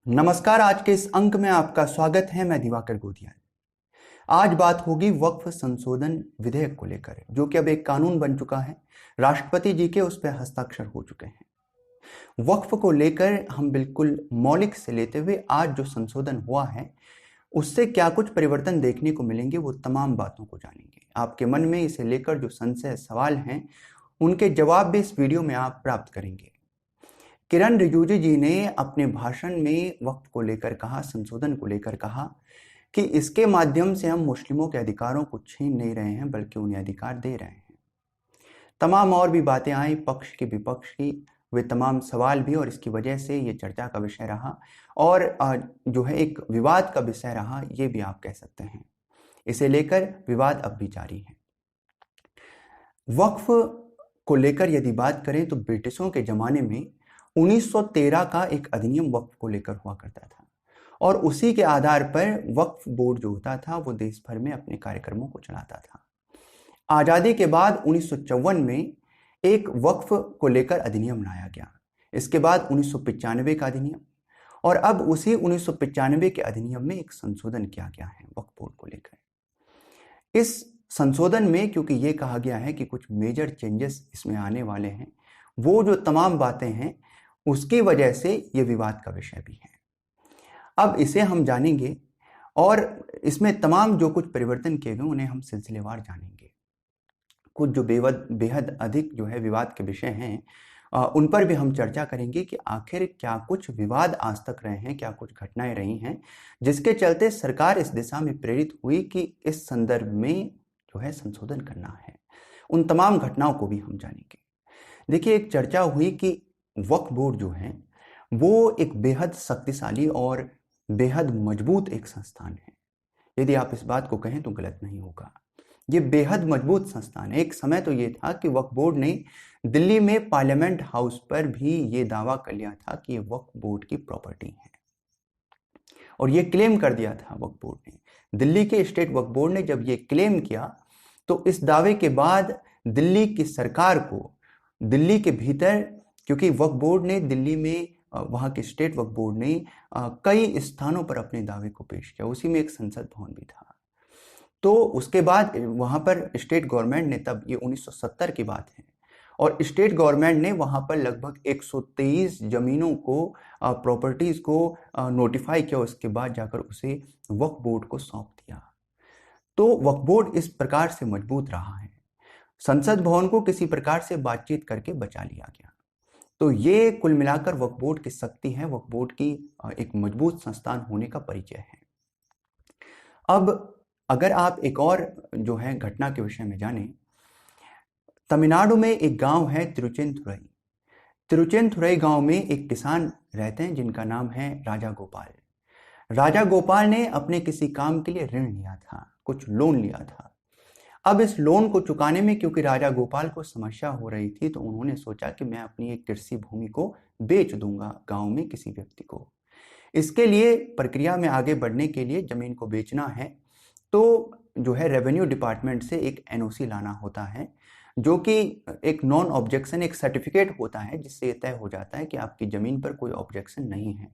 नमस्कार। आज के इस अंक में आपका स्वागत है। मैं दिवाकर गोदिया। आज बात होगी वक्फ संशोधन विधेयक को लेकर, जो कि अब एक कानून बन चुका है। राष्ट्रपति जी के उस पर हस्ताक्षर हो चुके हैं। वक्फ को लेकर हम बिल्कुल मौलिक से लेते हुए आज जो संशोधन हुआ है उससे क्या कुछ परिवर्तन देखने को मिलेंगे, वो तमाम बातों को जानेंगे। आपके मन में इसे लेकर जो संशय सवाल हैं उनके जवाब भी इस वीडियो में आप प्राप्त करेंगे। किरण रिजिजू जी ने अपने भाषण में वक्फ को लेकर कहा, संशोधन को लेकर कहा कि इसके माध्यम से हम मुस्लिमों के अधिकारों को छीन नहीं रहे हैं बल्कि उन्हें अधिकार दे रहे हैं। तमाम और भी बातें आई, पक्ष की विपक्ष की, वे तमाम सवाल भी, और इसकी वजह से ये चर्चा का विषय रहा और जो है एक विवाद का विषय रहा, ये भी आप कह सकते हैं। इसे लेकर विवाद अब भी जारी है। वक्फ को लेकर यदि बात करें तो ब्रिटिशों के जमाने में 1913 का एक अधिनियम वक्फ को लेकर हुआ करता था और उसी के आधार पर वक्फ बोर्ड जो होता था वो देश भर में अपने कार्यक्रमों को चलाता था। आज़ादी के बाद 1954 में एक वक्फ को लेकर अधिनियम लाया गया। इसके बाद 1995 का अधिनियम, और अब उसी 1995 के अधिनियम में एक संशोधन किया गया है वक्फ बोर्ड को लेकर। इस संशोधन में क्योंकि ये कहा गया है कि कुछ मेजर चेंजेस इसमें आने वाले हैं, वो जो तमाम बातें हैं उसकी वजह से ये विवाद का विषय भी है। अब इसे हम जानेंगे और इसमें तमाम जो कुछ परिवर्तन किए गए उन्हें हम सिलसिलेवार जानेंगे। कुछ जो बेहद अधिक जो है विवाद के विषय हैं उन पर भी हम चर्चा करेंगे कि आखिर क्या कुछ विवाद आज तक रहे हैं, क्या कुछ घटनाएं रही हैं जिसके चलते सरकार इस दिशा में प्रेरित हुई कि इस संदर्भ में जो है संशोधन करना है। उन तमाम घटनाओं को भी हम जानेंगे। देखिए, एक चर्चा हुई कि वक्फ बोर्ड जो है वो एक बेहद शक्तिशाली और बेहद मजबूत एक संस्थान है। यदि आप इस बात को कहें तो गलत नहीं होगा। ये बेहद मजबूत संस्थान है। एक समय तो ये था कि वक्फ बोर्ड ने दिल्ली में पार्लियामेंट हाउस पर भी ये दावा कर लिया था कि ये वक्फ बोर्ड की प्रॉपर्टी है, और ये क्लेम कर दिया था वक्फ बोर्ड ने। दिल्ली के स्टेट वक्फ बोर्ड ने जब ये क्लेम किया तो इस दावे के बाद दिल्ली की सरकार को दिल्ली के भीतर, क्योंकि वक्फ बोर्ड ने दिल्ली में वहाँ के स्टेट वक्फ बोर्ड ने कई स्थानों पर अपने दावे को पेश किया, उसी में एक संसद भवन भी था। तो उसके बाद वहाँ पर स्टेट गवर्नमेंट ने, तब ये 1970 की बात है, और स्टेट गवर्नमेंट ने वहाँ पर लगभग 123 जमीनों को, प्रॉपर्टीज को नोटिफाई किया। उसके बाद जाकर उसे वक्फ बोर्ड को सौंप दिया। तो वक्फ बोर्ड इस प्रकार से मजबूत रहा है। संसद भवन को किसी प्रकार से बातचीत करके बचा लिया गया। तो ये कुल मिलाकर वक्फ बोर्ड की शक्ति है, वक्फ बोर्ड की एक मजबूत संस्थान होने का परिचय है। अब अगर आप एक और जो है घटना के विषय में जानें, तमिलनाडु में एक गांव है तिरुचेंथुरई। तिरुचेंथुरई गांव में एक किसान रहते हैं जिनका नाम है राजा गोपाल। राजा गोपाल ने अपने किसी काम के लिए ऋण लिया था, कुछ लोन लिया था। अब इस लोन को चुकाने में क्योंकि राजा गोपाल को समस्या हो रही थी, तो उन्होंने सोचा कि मैं अपनी एक कृषि भूमि को बेच दूंगा गांव में किसी व्यक्ति को। इसके लिए प्रक्रिया में आगे बढ़ने के लिए जमीन को बेचना है तो जो है रेवेन्यू डिपार्टमेंट से एक एनओसी लाना होता है, जो कि एक नॉन ऑब्जेक्शन, एक सर्टिफिकेट होता है जिससे तय हो जाता है कि आपकी जमीन पर कोई ऑब्जेक्शन नहीं है।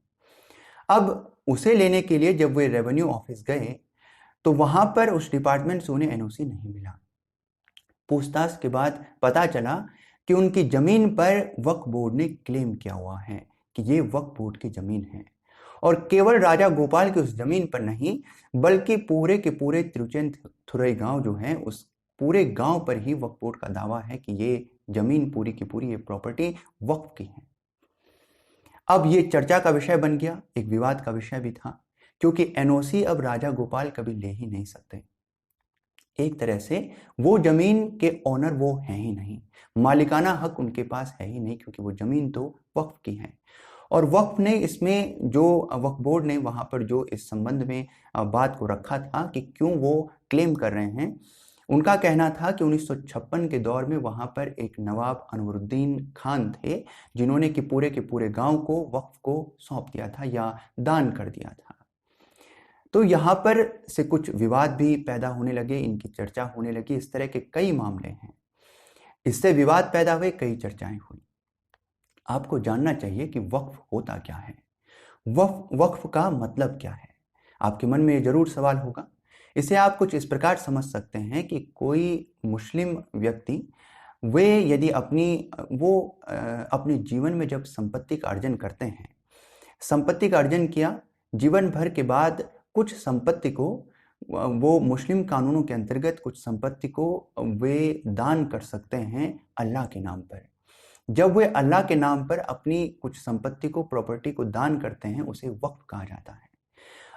अब उसे लेने के लिए जब वे रेवेन्यू ऑफिस गए तो वहां पर उस डिपार्टमेंट से उन्हें एनओसी नहीं मिला। पूछताछ के बाद पता चला कि उनकी जमीन पर वक्फ बोर्ड ने क्लेम किया हुआ है कि ये वक्फ बोर्ड की जमीन है, और केवल राजा गोपाल की उस जमीन पर नहीं बल्कि पूरे के पूरे तिरुचेंथुरई गांव जो है उस पूरे गांव पर ही वक्फ बोर्ड का दावा है कि ये जमीन पूरी की पूरी, ये प्रॉपर्टी वक्फ की है। अब ये चर्चा का विषय बन गया, एक विवाद का विषय भी था, क्योंकि एनओसी अब राजा गोपाल कभी ले ही नहीं सकते। एक तरह से वो जमीन के ऑनर वो हैं ही नहीं, मालिकाना हक उनके पास है ही नहीं, क्योंकि वो जमीन तो वक्फ की है। और वक्फ ने इसमें जो वक्फ बोर्ड ने वहां पर जो इस संबंध में बात को रखा था कि क्यों वो क्लेम कर रहे हैं, उनका कहना था कि 1956 के दौर में वहां पर एक नवाब अनवरुद्दीन खान थे जिन्होंने कि पूरे के पूरे गांव को वक्फ को सौंप दिया था या दान कर दिया था। तो यहाँ पर से कुछ विवाद भी पैदा होने लगे, इनकी चर्चा होने लगी। इस तरह के कई मामले हैं, इससे विवाद पैदा हुए, कई चर्चाएं हुई। आपको जानना चाहिए कि वक्फ होता क्या है। वक्फ का मतलब क्या है? आपके मन में ये जरूर सवाल होगा। इसे आप कुछ इस प्रकार समझ सकते हैं कि कोई मुस्लिम व्यक्ति वे यदि अपने जीवन में जब संपत्ति का अर्जन करते हैं, संपत्ति का अर्जन किया, जीवन भर के बाद कुछ संपत्ति को वो मुस्लिम कानूनों के अंतर्गत कुछ संपत्ति को वे दान कर सकते हैं अल्लाह के नाम पर। जब वे अल्लाह के नाम पर अपनी कुछ संपत्ति को, प्रॉपर्टी को दान करते हैं, उसे वक्फ कहा जाता है।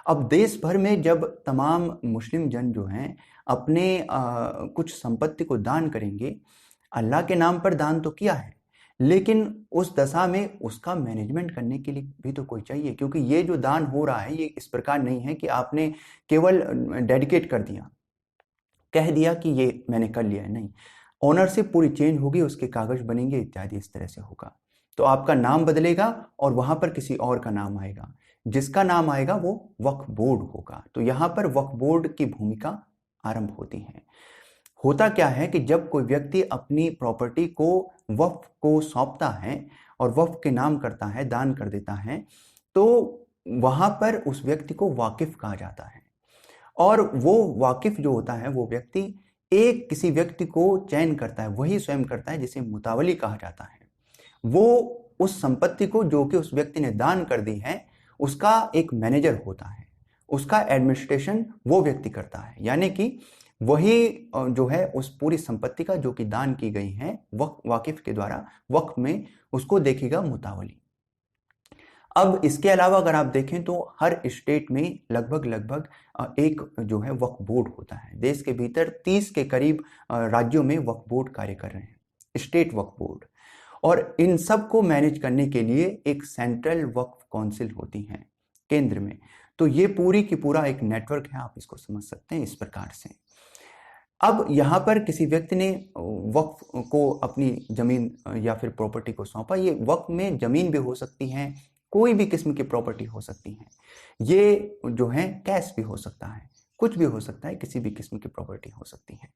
अब देश भर में जब तमाम मुस्लिम जन जो हैं अपने कुछ संपत्ति को दान करेंगे, अल्लाह के नाम पर दान तो किया है, लेकिन उस दशा में उसका मैनेजमेंट करने के लिए भी तो कोई चाहिए, क्योंकि ये जो दान हो रहा है ये इस प्रकार नहीं है कि आपने केवल डेडिकेट कर दिया, कह दिया कि ये मैंने कर लिया है। नहीं, ओनरशिप पूरी चेंज होगी, उसके कागज बनेंगे इत्यादि, इस तरह से होगा। तो आपका नाम बदलेगा और वहां पर किसी और का नाम आएगा, जिसका नाम आएगा वो वक्फ बोर्ड होगा। तो यहाँ पर वक्फ बोर्ड की भूमिका आरंभ होती है। होता क्या है कि जब कोई व्यक्ति अपनी प्रॉपर्टी को वक्फ को सौंपता है और वक्फ के नाम करता है, दान कर देता है, तो वहां पर उस व्यक्ति को वाकिफ कहा जाता है। और वो वाकिफ जो होता है, वो व्यक्ति एक किसी व्यक्ति को चयन करता है, वही स्वयं करता है, जिसे मुतावली कहा जाता है। वो उस संपत्ति को जो कि उस व्यक्ति ने दान कर दी है, उसका एक मैनेजर होता है, उसका एडमिनिस्ट्रेशन वो व्यक्ति करता है। यानी कि वही जो है उस पूरी संपत्ति का जो कि दान की गई है वाकिफ के द्वारा वक्फ में, उसको देखेगा मुतावली। अब इसके अलावा अगर आप देखें तो हर स्टेट में लगभग एक जो है वक्फ बोर्ड होता है। देश के भीतर 30 के करीब राज्यों में वक्फ बोर्ड कार्य कर रहे हैं, स्टेट वक्फ बोर्ड। और इन सब को मैनेज करने के लिए एक सेंट्रल वक्फ काउंसिल होती है केंद्र में। तो ये पूरी की पूरा एक नेटवर्क है, आप इसको समझ सकते हैं इस प्रकार से। अब यहाँ पर किसी व्यक्ति ने वक्फ को अपनी जमीन या फिर प्रॉपर्टी को सौंपा। ये वक्फ में जमीन भी हो सकती है, कोई भी किस्म की प्रॉपर्टी हो सकती है, ये जो है कैश भी हो सकता है, कुछ भी हो सकता है, किसी भी किस्म की प्रॉपर्टी हो सकती है।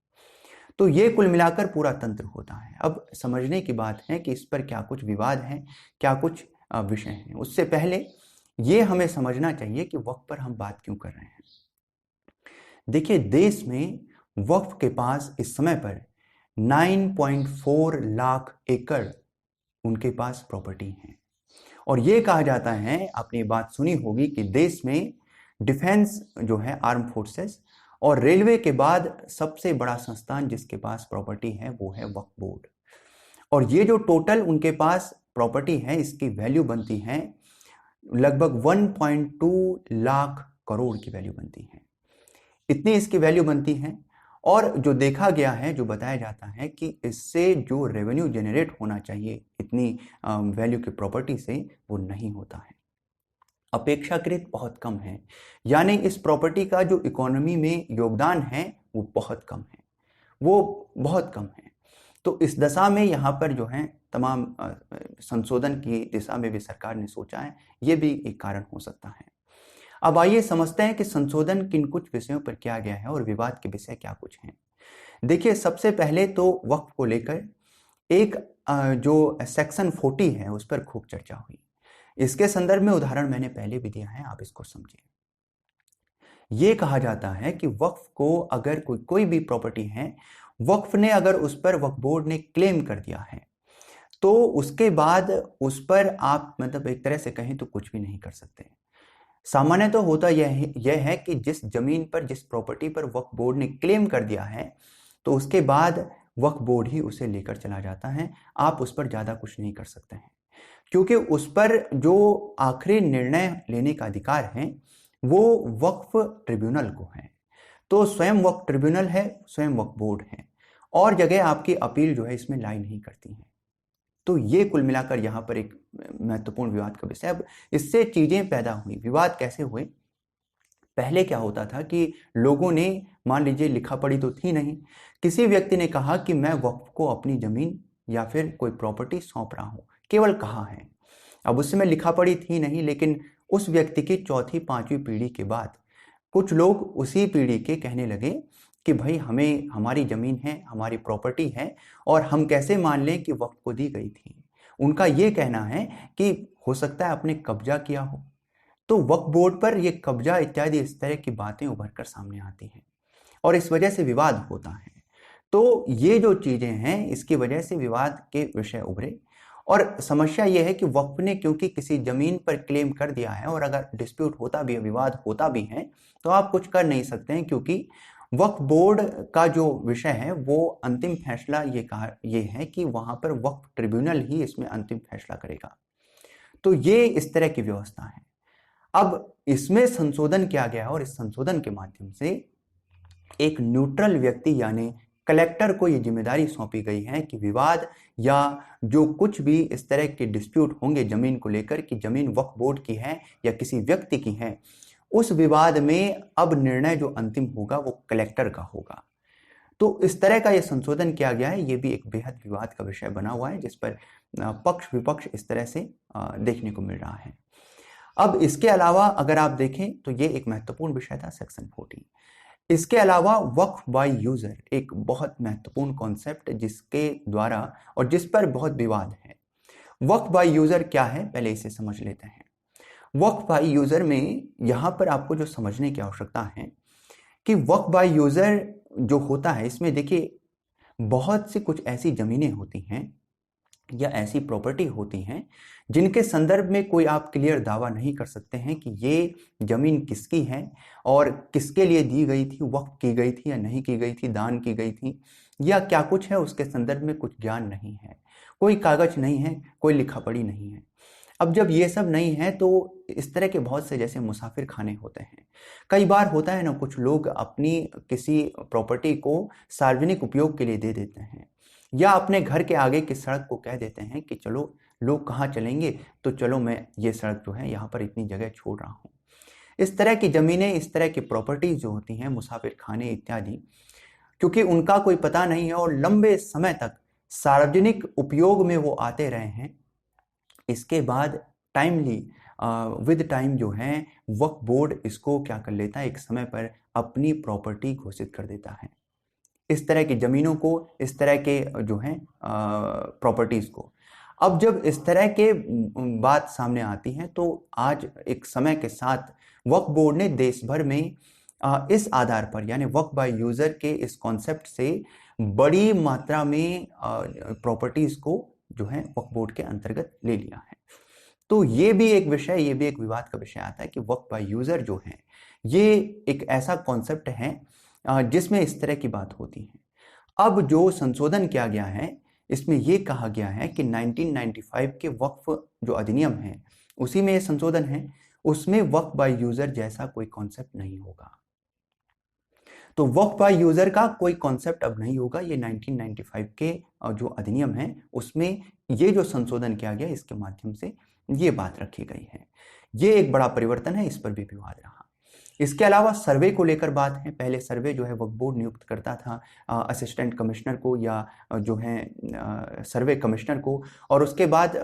तो ये कुल मिलाकर पूरा तंत्र होता है। अब समझने की बात है कि इस पर क्या कुछ विवाद है, क्या कुछ विषय हैं। उससे पहले ये हमें समझना चाहिए कि वक्फ पर हम बात क्यों कर रहे हैं। देखिए, देश में वक्फ के पास इस समय पर 9.4 लाख एकड़ उनके पास प्रॉपर्टी है। और ये कहा जाता है, आपने बात सुनी होगी, कि देश में डिफेंस जो है, आर्म फोर्सेस और रेलवे के बाद सबसे बड़ा संस्थान जिसके पास प्रॉपर्टी है वो है वक्फ बोर्ड। और ये जो टोटल उनके पास प्रॉपर्टी है, इसकी वैल्यू बनती है लगभग 1.2 लाख करोड़ की वैल्यू बनती है, इतनी इसकी वैल्यू बनती है। और जो देखा गया है, जो बताया जाता है कि इससे जो रेवेन्यू जनरेट होना चाहिए इतनी वैल्यू की प्रॉपर्टी से, वो नहीं होता है, अपेक्षाकृत बहुत कम है। यानी इस प्रॉपर्टी का जो इकोनॉमी में योगदान है वो बहुत कम है, वो बहुत कम है। तो इस दशा में यहाँ पर जो है तमाम संशोधन की दिशा में भी सरकार ने सोचा है, ये भी एक कारण हो सकता है। अब आइए समझते हैं कि संशोधन किन कुछ विषयों पर किया गया है और विवाद के विषय क्या कुछ हैं। देखिए, सबसे पहले तो वक्फ को लेकर एक जो सेक्शन 40 है उस पर खूब चर्चा हुई। इसके संदर्भ में उदाहरण मैंने पहले भी दिया है, आप इसको समझिए। ये कहा जाता है कि वक्फ को अगर कोई भी प्रॉपर्टी है, वक्फ ने अगर उस पर, वक्फ बोर्ड ने क्लेम कर दिया है, तो उसके बाद उस पर आप मतलब एक तरह से कहें तो कुछ भी नहीं कर सकते। सामान्य तो होता यह है कि जिस जमीन पर, जिस प्रॉपर्टी पर वक्फ बोर्ड ने क्लेम कर दिया है, तो उसके बाद वक्फ बोर्ड ही उसे लेकर चला जाता है, आप उस पर ज़्यादा कुछ नहीं कर सकते हैं, क्योंकि उस पर जो आखिरी निर्णय लेने का अधिकार है वो वक्फ ट्रिब्यूनल को है। तो स्वयं वक्फ ट्रिब्यूनल है, स्वयं वक्फ बोर्ड है, और जगह आपकी अपील जो है इसमें लाई नहीं करती है। तो ये कुल मिलाकर यहाँ पर एक महत्वपूर्ण विवाद का विषय। अब इससे चीजें पैदा हुई। विवाद कैसे हुए? पहले क्या होता था कि लोगों ने, मान लीजिए लिखा पढ़ी तो थी नहीं, किसी व्यक्ति ने कहा कि मैं वक्फ को अपनी जमीन या फिर कोई प्रॉपर्टी सौंप रहा हूं, केवल कहा है। अब उस समय लिखा पढ़ी थी नहीं, लेकिन उस व्यक्ति की चौथी पांचवी पीढ़ी के बाद कुछ लोग उसी पीढ़ी के कहने लगे कि भाई हमें, हमारी जमीन है, हमारी प्रॉपर्टी है, और हम कैसे मान लें कि वक्फ को दी गई थी। उनका ये कहना है कि हो सकता है आपने कब्जा किया हो, तो वक्फ बोर्ड पर ये कब्जा इत्यादि इस तरह की बातें उभर कर सामने आती हैं और इस वजह से विवाद होता है। तो ये जो चीजें हैं इसकी वजह से विवाद के विषय उभरे और समस्या ये है कि वक्फ ने क्योंकि किसी जमीन पर क्लेम कर दिया है और अगर डिस्प्यूट होता भी है, विवाद होता भी है, तो आप कुछ कर नहीं सकते हैं क्योंकि वक्फ बोर्ड का जो विषय है वो अंतिम फैसला ये है कि वहां पर वक्फ ट्रिब्यूनल ही इसमें अंतिम फैसला करेगा। तो ये इस तरह की व्यवस्था है। अब इसमें संशोधन किया गया है और इस संशोधन के माध्यम से एक न्यूट्रल व्यक्ति यानी कलेक्टर को ये जिम्मेदारी सौंपी गई है कि विवाद या जो कुछ भी इस तरह के डिस्प्यूट होंगे जमीन को लेकर कि जमीन वक्फ बोर्ड की है या किसी व्यक्ति की है, उस विवाद में अब निर्णय जो अंतिम होगा वो कलेक्टर का होगा। तो इस तरह का ये संशोधन किया गया है। ये भी एक बेहद विवाद का विषय बना हुआ है जिस पर पक्ष विपक्ष इस तरह से देखने को मिल रहा है। अब इसके अलावा अगर आप देखें तो ये एक महत्वपूर्ण विषय था सेक्शन 14। इसके अलावा वक्फ बाय यूजर एक बहुत महत्वपूर्ण कॉन्सेप्ट जिसके द्वारा और जिस पर बहुत विवाद है। वक्फ बाय यूजर क्या है, पहले इसे समझ लेते हैं। वक्फ बाय यूजर में यहां पर आपको जो समझने की आवश्यकता है कि वक्फ बाय यूजर जो होता है इसमें देखिए बहुत सी कुछ ऐसी जमीनें होती हैं या ऐसी प्रॉपर्टी होती हैं जिनके संदर्भ में कोई आप क्लियर दावा नहीं कर सकते हैं कि ये जमीन किसकी है और किसके लिए दी गई थी, वक्फ की गई थी या नहीं की गई थी, दान की गई थी या क्या कुछ है, उसके संदर्भ में कुछ ज्ञान नहीं है, कोई कागज नहीं है, कोई लिखा पढ़ी नहीं है। अब जब ये सब नहीं है तो इस तरह के बहुत से जैसे मुसाफिर खाने होते हैं। कई बार होता है ना, कुछ लोग अपनी किसी प्रॉपर्टी को सार्वजनिक उपयोग के लिए दे देते हैं या अपने घर के आगे की सड़क को कह देते हैं कि चलो लोग कहाँ चलेंगे तो चलो मैं ये सड़क जो है यहाँ पर इतनी जगह छोड़ रहा हूँ। इस तरह की जमीनें, इस तरह की प्रॉपर्टीज जो होती हैं, मुसाफिर खाने इत्यादि, क्योंकि उनका कोई पता नहीं है और लंबे समय तक सार्वजनिक उपयोग में वो आते रहे हैं, इसके बाद टाइमली विद टाइम जो है वक्फ बोर्ड इसको क्या कर लेता है, एक समय पर अपनी प्रॉपर्टी घोषित कर देता है। इस तरह की जमीनों को, इस तरह के जो है प्रॉपर्टीज को। अब जब इस तरह के बात सामने आती है तो आज एक समय के साथ वक्फ बोर्ड ने देश भर में इस आधार पर यानी वक्फ बाय यूजर के इस कॉन्सेप्ट से बड़ी मात्रा में प्रॉपर्टीज को जो है वक्फ बोर्ड के अंतर्गत ले लिया है। तो ये भी एक विषय, ये भी एक विवाद का विषय आता है कि वक्फ बाय यूजर जो है ये एक ऐसा कॉन्सेप्ट है जिसमें इस तरह की बात होती है। अब जो संशोधन किया गया है इसमें यह कहा गया है कि 1995 के वक्फ जो अधिनियम है उसी में ये संशोधन है, उसमें वक्फ बाय यूजर जैसा कोई कॉन्सेप्ट नहीं होगा। तो वक्फ बाय यूजर का कोई कॉन्सेप्ट अब नहीं होगा। ये 1995 के जो अधिनियम है उसमें ये जो संशोधन किया गया इसके माध्यम से ये बात रखी गई है। ये एक बड़ा परिवर्तन है, इस पर भी विवाद रहा। इसके अलावा सर्वे को लेकर बात है। पहले सर्वे जो है वक्फ बोर्ड नियुक्त करता था असिस्टेंट कमिश्नर को या जो है सर्वे कमिश्नर को, और उसके बाद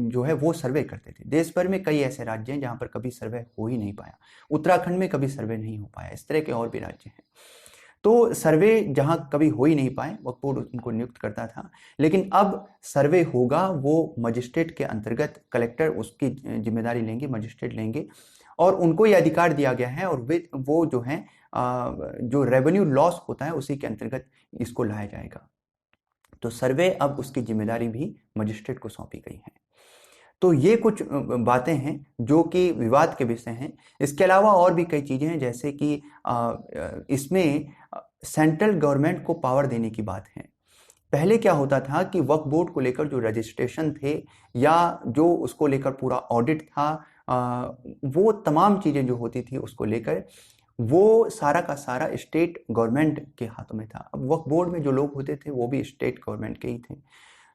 जो है वो सर्वे करते थे। देश भर में कई ऐसे राज्य हैं जहां पर कभी सर्वे हो ही नहीं पाया। उत्तराखंड में कभी सर्वे नहीं हो पाया, इस तरह के और भी राज्य हैं। तो सर्वे जहां कभी हो ही नहीं पाए वक्फ बोर्ड उनको नियुक्त करता था, लेकिन अब सर्वे होगा वो मजिस्ट्रेट के अंतर्गत, कलेक्टर उसकी जिम्मेदारी लेंगे, मजिस्ट्रेट लेंगे और उनको ये अधिकार दिया गया है और वो जो है जो रेवेन्यू लॉस होता है उसी के अंतर्गत इसको लाया जाएगा। तो सर्वे अब उसकी जिम्मेदारी भी मजिस्ट्रेट को सौंपी गई है। तो ये कुछ बातें हैं जो कि विवाद के विषय हैं। इसके अलावा और भी कई चीजें हैं जैसे कि इसमें सेंट्रल गवर्नमेंट को पावर देने की बात है। पहले क्या होता था कि वक्फ बोर्ड को लेकर जो रजिस्ट्रेशन थे या जो उसको लेकर पूरा ऑडिट था, वो तमाम चीजें जो होती थी उसको लेकर वो सारा का सारा स्टेट गवर्नमेंट के हाथों में था। अब वक्फ बोर्ड में जो लोग होते थे वो भी स्टेट गवर्नमेंट के ही थे।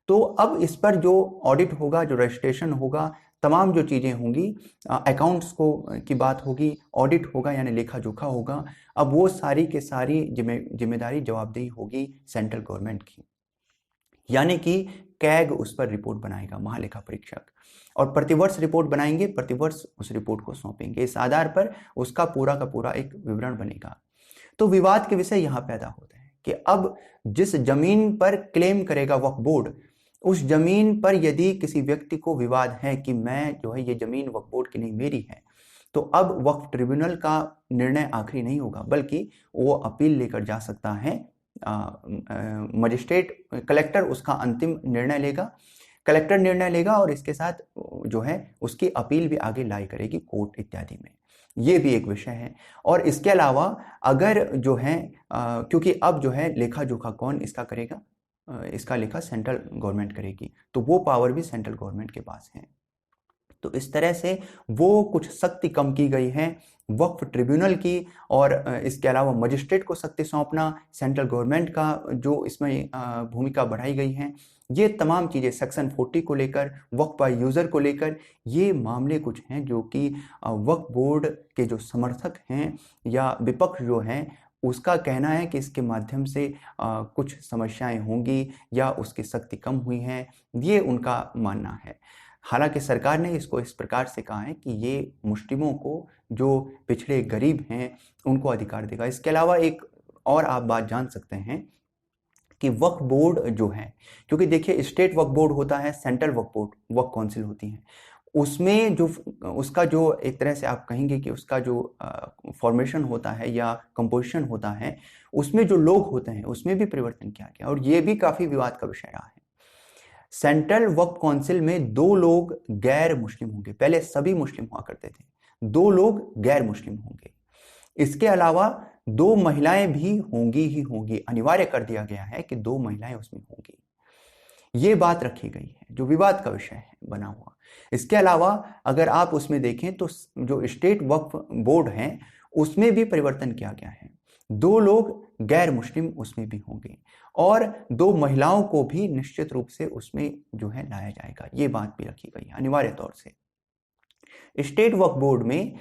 तो अब इस पर जो ऑडिट होगा, जो रजिस्ट्रेशन होगा, तमाम जो चीजें होंगी, अकाउंट्स को की बात होगी, ऑडिट होगा यानी लेखा जोखा होगा, अब वो सारी के सारी जिम्मेदारी, जवाबदेही होगी सेंट्रल गवर्नमेंट की। यानी कि कैग उस पर रिपोर्ट बनाएगा, महालेखा परीक्षक, और प्रतिवर्ष रिपोर्ट बनाएंगे, प्रतिवर्ष उस रिपोर्ट को सौंपेंगे। इस आधार पर उसका पूरा का पूरा एक विवरण बनेगा। तो विवाद के विषय यहाँ पैदा होते हैं कि अब जिस जमीन पर क्लेम करेगा वक्फ बोर्ड, उस जमीन पर यदि किसी व्यक्ति को विवाद है कि मैं जो है ये जमीन वक्फ बोर्ड की नहीं मेरी है, तो अब वक्फ ट्रिब्यूनल का निर्णय आखिरी नहीं होगा, बल्कि वो अपील लेकर जा सकता है मजिस्ट्रेट, कलेक्टर उसका अंतिम निर्णय लेगा, कलेक्टर निर्णय लेगा और इसके साथ जो है उसकी अपील भी आगे लाई करेगी कोर्ट इत्यादि में। ये भी एक विषय है। और इसके अलावा अगर जो है क्योंकि अब जो है लेखा जोखा कौन इसका करेगा, इसका लेखा सेंट्रल गवर्नमेंट करेगी, तो वो पावर भी सेंट्रल गवर्नमेंट के पास है। तो इस तरह से वो कुछ शक्ति कम की गई है वक्फ ट्रिब्यूनल की, और इसके अलावा मजिस्ट्रेट को शक्ति सौंपना, सेंट्रल गवर्नमेंट का जो इसमें भूमिका बढ़ाई गई है, ये तमाम चीज़ें सेक्शन 40 को लेकर, वक्फ बाय यूज़र को लेकर, ये मामले कुछ हैं जो कि वक्फ बोर्ड के जो समर्थक हैं या विपक्ष जो हैं उसका कहना है कि इसके माध्यम से कुछ समस्याएं होंगी या उसकी शक्ति कम हुई है, ये उनका मानना है। हालांकि सरकार ने इसको इस प्रकार से कहा है कि ये मुस्लिमों को, जो पिछड़े गरीब हैं, उनको अधिकार देगा। इसके अलावा एक और आप बात जान सकते हैं कि वक्फ बोर्ड जो है, क्योंकि देखिए स्टेट वक्फ बोर्ड होता है, सेंट्रल वक्फ बोर्ड, वक्फ काउंसिल होती है, उसमें जो उसका जो एक तरह से आप कहेंगे कि उसका जो फॉर्मेशन होता है या कंपोजिशन होता है, उसमें जो लोग होते हैं उसमें भी परिवर्तन किया गया, और ये भी काफ़ी विवाद का विषय रहा है। सेंट्रल वक्फ काउंसिल में 2 लोग गैर मुस्लिम होंगे, पहले सभी मुस्लिम हुआ करते थे, 2 लोग गैर मुस्लिम होंगे। इसके अलावा 2 महिलाएं भी होंगी ही होंगी, अनिवार्य कर दिया गया है कि 2 महिलाएं उसमें होंगी। ये बात रखी गई है जो विवाद का विषय है बना हुआ। इसके अलावा अगर आप उसमें देखें तो जो स्टेट वक्फ बोर्ड है उसमें भी परिवर्तन किया गया है, 2 लोग गैर मुस्लिम उसमें भी होंगे और 2 महिलाओं को भी निश्चित रूप से उसमें जो है लाया जाएगा, ये बात भी रखी गई है अनिवार्य तौर से। स्टेट वक्फ बोर्ड में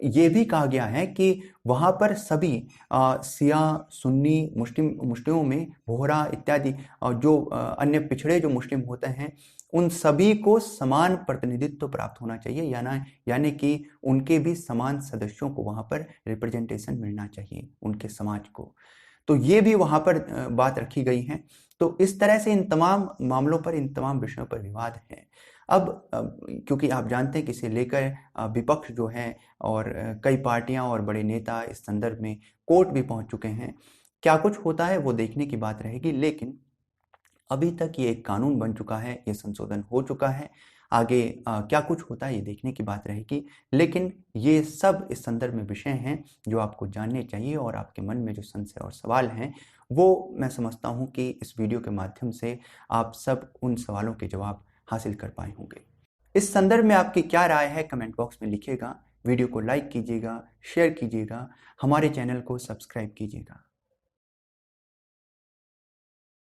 ये भी कहा गया है कि वहाँ पर सभी शिया, सुन्नी, मुस्लिमों में बोहरा इत्यादि जो अन्य पिछड़े जो मुस्लिम होते हैं उन सभी को समान प्रतिनिधित्व प्राप्त होना चाहिए, यानी कि उनके भी समान सदस्यों को वहाँ पर रिप्रेजेंटेशन मिलना चाहिए उनके समाज को। तो ये भी वहाँ पर बात रखी गई है। तो इस तरह से इन तमाम मामलों पर, इन तमाम विषयों पर विवाद है। अब क्योंकि आप जानते हैं कि इसे लेकर विपक्ष जो है और कई पार्टियां और बड़े नेता इस संदर्भ में कोर्ट भी पहुंच चुके हैं। क्या कुछ होता है वो देखने की बात रहेगी, लेकिन अभी तक ये एक कानून बन चुका है, ये संशोधन हो चुका है। आगे क्या कुछ होता है ये देखने की बात रहेगी, लेकिन ये सब इस संदर्भ में विषय हैं जो आपको जानने चाहिए, और आपके मन में जो संशय और सवाल हैं वो मैं समझता हूँ कि इस वीडियो के माध्यम से आप सब उन सवालों के जवाब हासिल कर पाए होंगे। इस संदर्भ में आपकी क्या राय है कमेंट बॉक्स में लिखिएगा। वीडियो को लाइक कीजिएगा, शेयर कीजिएगा, हमारे चैनल को सब्सक्राइब कीजिएगा।